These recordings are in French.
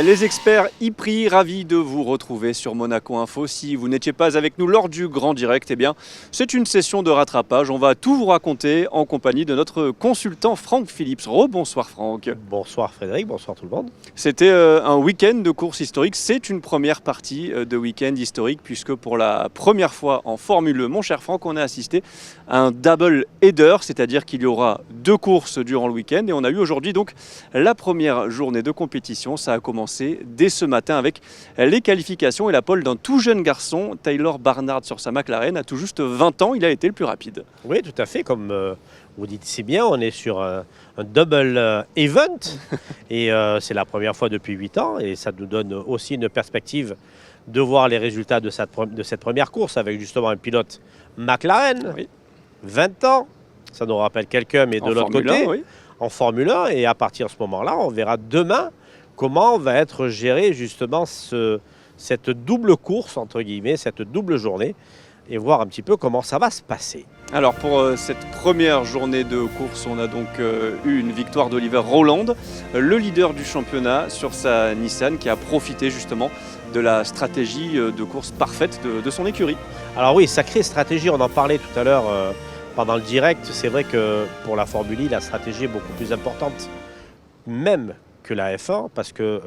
Les experts Ipri, ravis de vous retrouver sur Monaco Info. Si vous n'étiez pas avec nous lors du grand direct, eh bien, c'est une session de rattrapage. On va tout vous raconter en compagnie de notre consultant Franck Phillips. Rebonsoir Franck. Bonsoir Frédéric, bonsoir tout le monde. C'était un week-end de course historique. C'est une première partie de week-end historique puisque pour la première fois en Formule 1, mon cher Franck, on a assisté à un double header, c'est-à-dire qu'il y aura deux courses durant le week-end. Et on a eu aujourd'hui donc la première journée de compétition. Ça a commencé dès ce matin avec les qualifications et la pole d'un tout jeune garçon, Taylor Barnard sur sa McLaren, à tout juste 20 ans, il a été le plus rapide. Oui, tout à fait, comme vous dites si bien, on est sur un double event et c'est la première fois depuis 8 ans et ça nous donne aussi une perspective de voir les résultats de cette première course avec justement un pilote McLaren, oui. 20 ans, ça nous rappelle quelqu'un mais de l'autre côté, oui. En Formule 1 et à partir de ce moment-là, on verra demain comment va être gérée justement cette double course, entre guillemets, cette double journée, et voir un petit peu comment ça va se passer. Alors pour cette première journée de course, on a donc eu une victoire d'Oliver Rowland, le leader du championnat sur sa Nissan, qui a profité justement de la stratégie de course parfaite de son écurie. Alors oui, sacrée stratégie, on en parlait tout à l'heure pendant le direct. C'est vrai que pour la Formule 1, la stratégie est beaucoup plus importante, même que la F1 parce que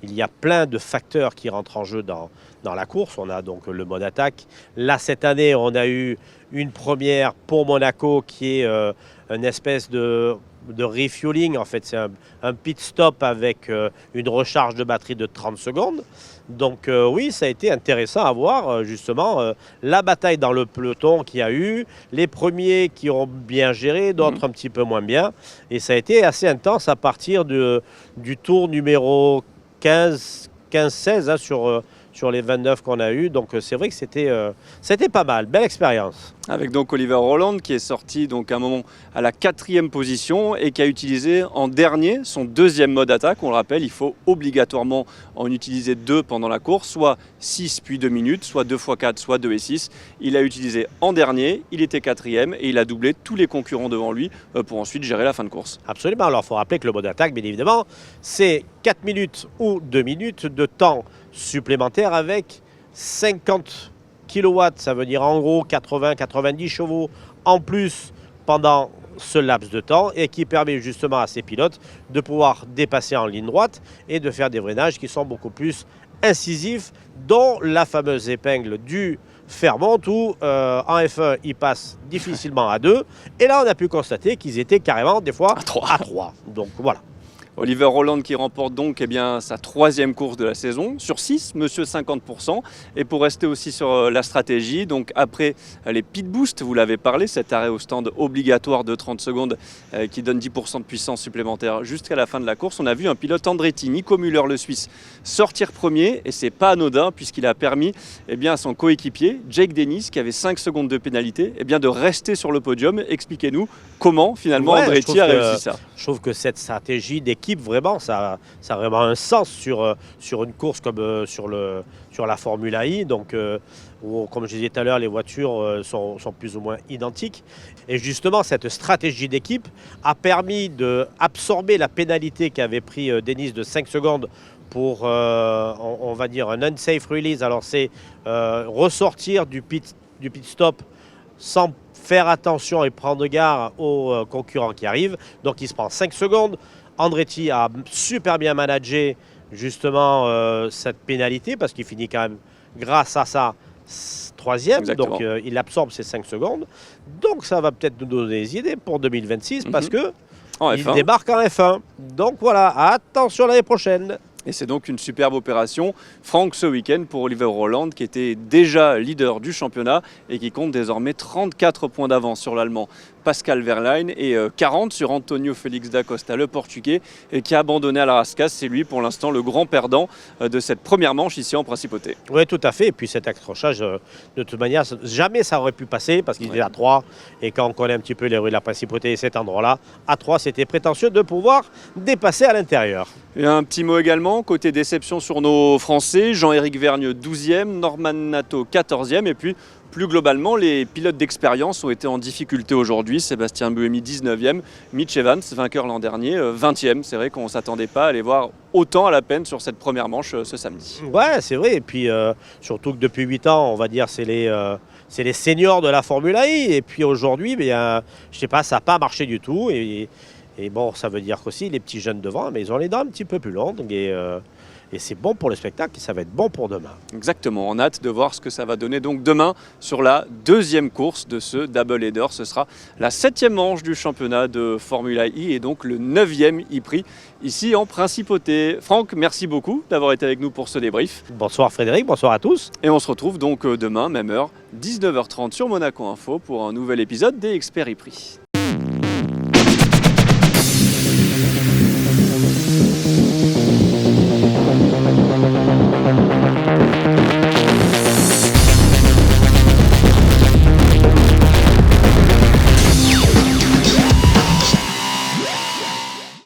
il y a plein de facteurs qui rentrent en jeu dans la course. On a donc le mode attaque. Là, cette année, on a eu une première pour Monaco qui est une espèce de refueling. En fait, c'est un pit stop avec une recharge de batterie de 30 secondes. Donc oui, ça a été intéressant à voir justement la bataille dans le peloton qu'il y a eu, les premiers qui ont bien géré, d'autres un petit peu moins bien. Et ça a été assez intense à partir du tour numéro 15-16 hein, sur les 29 qu'on a eu. Donc c'est vrai que c'était pas mal, belle expérience. Avec donc Oliver Rowland qui est sorti donc à un moment à la 4e position et qui a utilisé en dernier son deuxième mode attaque. On le rappelle, il faut obligatoirement en utiliser 2 pendant la course, soit 6 puis 2 minutes, soit 2 x 4, soit 2 et 6. Il a utilisé en dernier, il était 4e et il a doublé tous les concurrents devant lui pour ensuite gérer la fin de course. Absolument, alors il faut rappeler que le mode attaque, bien évidemment, c'est 4 minutes ou 2 minutes de temps supplémentaire avec 50 kilowatts, ça veut dire en gros 80-90 chevaux en plus pendant ce laps de temps et qui permet justement à ces pilotes de pouvoir dépasser en ligne droite et de faire des freinages qui sont beaucoup plus incisifs, dont la fameuse épingle du Fairmont où en F1 ils passent difficilement à 2 et là on a pu constater qu'ils étaient carrément des fois à 3. Donc voilà. Oliver Rowland qui remporte donc sa 3e course de la saison sur 6, monsieur 50%. Et pour rester aussi sur la stratégie, donc après les pit boosts, vous l'avez parlé, cet arrêt au stand obligatoire de 30 secondes qui donne 10% de puissance supplémentaire jusqu'à la fin de la course, on a vu un pilote Andretti, Nico Müller le Suisse, sortir premier et c'est pas anodin puisqu'il a permis à son coéquipier, Jake Dennis, qui avait 5 secondes de pénalité, de rester sur le podium. Expliquez-nous comment finalement Andretti a réussi ça. Je trouve que cette stratégie d'équipe, vraiment, ça a vraiment un sens sur une course comme sur la Formule 1. Donc, où, comme je disais tout à l'heure, les voitures sont plus ou moins identiques. Et justement, cette stratégie d'équipe a permis d'absorber la pénalité qu'avait pris Dennis de 5 secondes pour, on va dire, un unsafe release. Alors, c'est ressortir du pit stop sans faire attention et prendre garde aux concurrents qui arrivent. Donc, il se prend 5 secondes. Andretti a super bien managé justement cette pénalité parce qu'il finit quand même grâce à ça 3e. Exactement. Donc il absorbe ces 5 secondes. Donc ça va peut-être nous donner des idées pour 2026 parce que il débarque en F1. Donc voilà, attention l'année prochaine. Et c'est donc une superbe opération, Franck, ce week-end pour Oliver Rowland qui était déjà leader du championnat et qui compte désormais 34 points d'avance sur l'Allemand Pascal Wehrlein et 40 sur Antonio Félix da Costa, le Portugais, et qui a abandonné à la Rascasse. C'est lui pour l'instant le grand perdant de cette première manche ici en Principauté. Oui, tout à fait. Et puis cet accrochage, de toute manière, jamais ça aurait pu passer parce qu'il était à 3. Et quand on connaît un petit peu les rues de la Principauté et cet endroit-là, à 3, c'était prétentieux de pouvoir dépasser à l'intérieur. Et un petit mot également, côté déception sur nos Français, Jean-Éric Vergne 12e, Norman Nato 14e, et puis Plus globalement, les pilotes d'expérience ont été en difficulté aujourd'hui. Sébastien Buemi 19e, Mitch Evans, vainqueur l'an dernier, 20e. C'est vrai qu'on ne s'attendait pas à les voir autant à la peine sur cette première manche ce samedi. Ouais, c'est vrai. Et puis surtout que depuis 8 ans, on va dire, c'est les seniors de la Formule I. Et puis aujourd'hui, je sais pas, ça n'a pas marché du tout. Et bon, ça veut dire qu'aussi les petits jeunes devant, mais ils ont les dents un petit peu plus longues. Et c'est bon pour le spectacle et ça va être bon pour demain. Exactement, on a hâte de voir ce que ça va donner donc demain sur la deuxième course de ce double header. Ce sera la 7e manche du championnat de Formula I et donc le 9e e-prix ici en Principauté. Franck, merci beaucoup d'avoir été avec nous pour ce débrief. Bonsoir Frédéric, bonsoir à tous. Et on se retrouve donc demain, même heure, 19h30 sur Monaco Info pour un nouvel épisode des Experts e-prix.